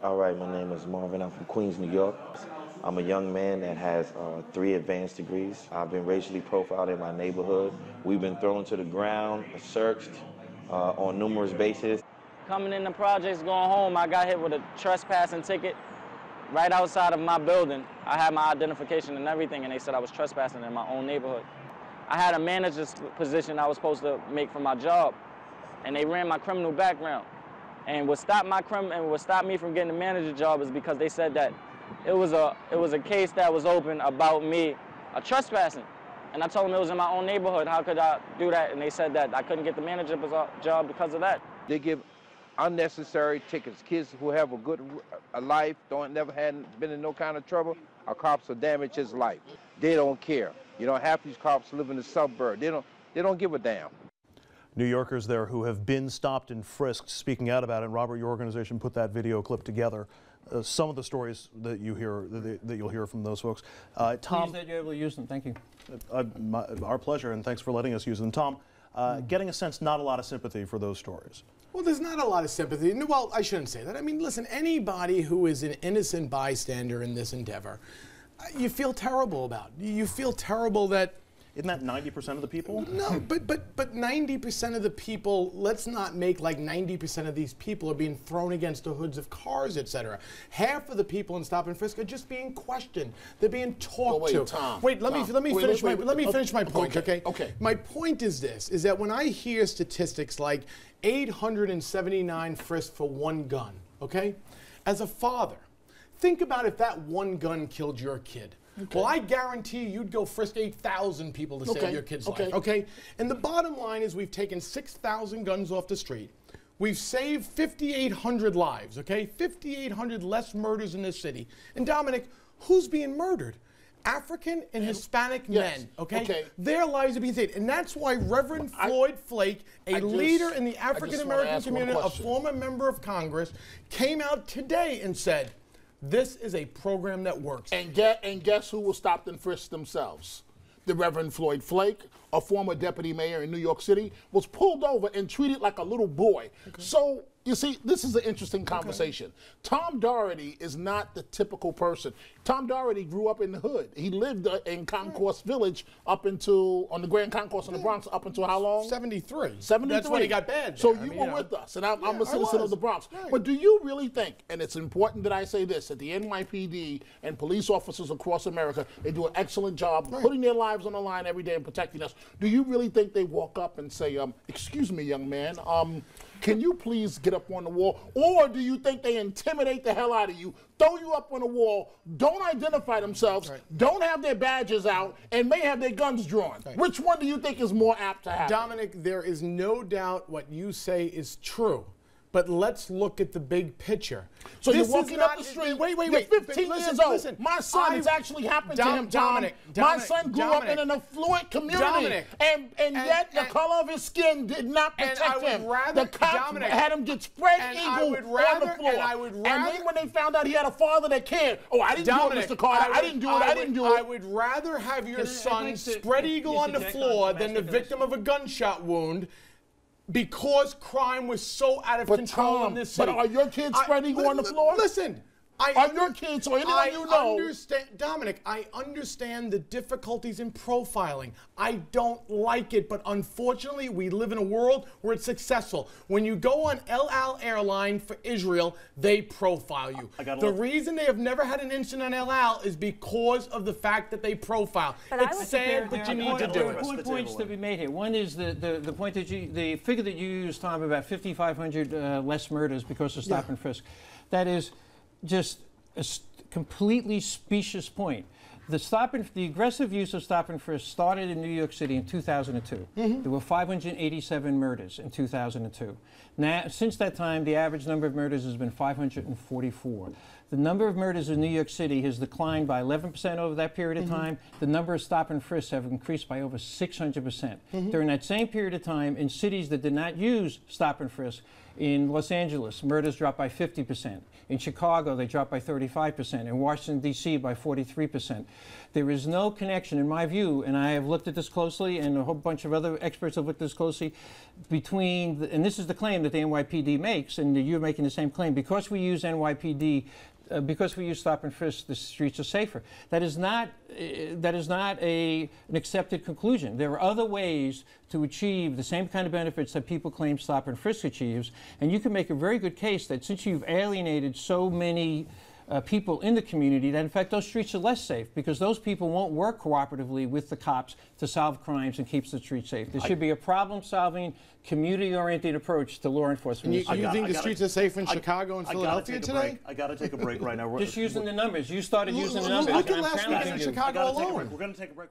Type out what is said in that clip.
All right, my name is Marvin. I'm from Queens, New York. I'm a young man that has 3 advanced degrees. I've been racially profiled in my neighborhood. We've been thrown to the ground, searched on numerous bases. Coming in the projects, going home, I got hit with a trespassing ticket right outside of my building. I had my identification and everything, and they said I was trespassing in my own neighborhood. I had a manager's position I was supposed to make for my job, and they ran my criminal background. And what stopped me from getting the manager job is because they said that it was a case that was open about me trespassing. And I told them it was in my own neighborhood. How could I do that? And they said that I couldn't get the manager job because of that. They give unnecessary tickets. Kids who have a life, hadn't been in no kind of trouble, our cops will damage his life. They don't care. You know, half these cops live in the suburb. They don't give a damn. New Yorkers there who have been stopped and frisked speaking out about it. And Robert, your organization put that video clip together. Some of the stories that you hear, that you'll hear from those folks. Tom, pleased that you're able to use them. Thank you. Our pleasure, and thanks for letting us use them. Tom, getting a sense, not a lot of sympathy for those stories. Well, there's not a lot of sympathy. Well, I shouldn't say that. I mean, listen, anybody who is an innocent bystander in this endeavor, you feel terrible about. You feel terrible that. Isn't that 90% of the people? No, but 90% of the people, let's not make like 90% of these people are being thrown against the hoods of cars, etc. Half of the people in Stop and Frisk are just being questioned. They're being talked to. Tom, wait, let me finish my point, okay? Okay. My point is this, is that when I hear statistics like 879 frisks for one gun, okay? As a father, think about if that one gun killed your kid. Okay. Well, I guarantee you'd go frisk 8,000 people to save your kid's life, okay? And the bottom line is we've taken 6,000 guns off the street. We've saved 5,800 lives, okay? 5,800 less murders in this city. And Dominic, who's being murdered? African and Hispanic men, okay? Their lives are being saved. And that's why Reverend Floyd Flake, a leader in the African-American community, a former member of Congress, came out today and said, this is a program that works. And guess who was stopped and frisked themselves? The Reverend Floyd Flake, a former deputy mayor in New York City, was pulled over and treated like a little boy. Okay. So, you see, this is an interesting conversation. Tom Doherty is not the typical person. Tom Doherty grew up in the hood. He lived in Concourse Village on the Grand Concourse in the Bronx up until how long? 73. 73. That's when he got bad. So you were with us, and I'm a citizen of the Bronx. Right. But do you really think, and it's important that I say this, that the NYPD and police officers across America, they do an excellent job putting their lives on the line every day and protecting us. Do you really think they walk up and say, excuse me, young man, can you please get up on the wall? Or do you think they intimidate the hell out of you, throw you up on the wall, don't identify themselves, don't have their badges out, and may have their guns drawn? Which one do you think is more apt to happen? Dominic, there is no doubt what you say is true. But let's look at the big picture. So you're walking up the street. Wait. You're 15 years old. Listen, my son, it's actually happened to him, Tom. My son grew up in an affluent community, and yet the color of his skin did not protect him. The cops had him get spread eagle on the floor. And then when they found out he had a father that cared, I didn't do it, Mr. Carter. I didn't do it. I would rather have your son spread eagle on the floor than the victim of a gunshot wound, because crime was so out of control in this city. But are your kids spread eagle on the floor? Listen. Are your kids or anyone you know? Dominic, I understand the difficulties in profiling. I don't like it, but unfortunately, we live in a world where it's successful. When you go on El Al airline for Israel, they profile you. The reason they have never had an incident on El Al is because of the fact that they profile. It's sad, but you need to do it. There are 2 points to be made here. One is the point that the figure that you used, Tom, about 5,500 less murders because of stop and frisk. That is just a completely specious point. The aggressive use of stop and frisk started in New York City in 2002. There were 587 murders in 2002. Now, since that time, the average number of murders has been 544. The number of murders in New York City has declined by 11% over that period of time. The number of stop and frisks have increased by over 600%. During that same period of time, in cities that did not use stop and frisk, in Los Angeles, murders dropped by 50%. In Chicago, they dropped by 35%. In Washington, D.C., by 43%. There is no connection, in my view, and I have looked at this closely, and a whole bunch of other experts have looked at this closely, between, and this is the claim that the NYPD makes, and you're making the same claim, because we use NYPD, because we use stop and frisk, the streets are safer. That is not an accepted conclusion. There are other ways to achieve the same kind of benefits that people claim stop and frisk achieves, and you can make a very good case that since you've alienated so many people in the community, that in fact those streets are less safe because those people won't work cooperatively with the cops to solve crimes and keep the streets safe. There should be a problem-solving, community-oriented approach to law enforcement. You think the streets are safe in Chicago and Philadelphia today? I got to take a break right now. Just using the numbers. You started using the numbers. Look at last week in Chicago alone. We're going to take a break.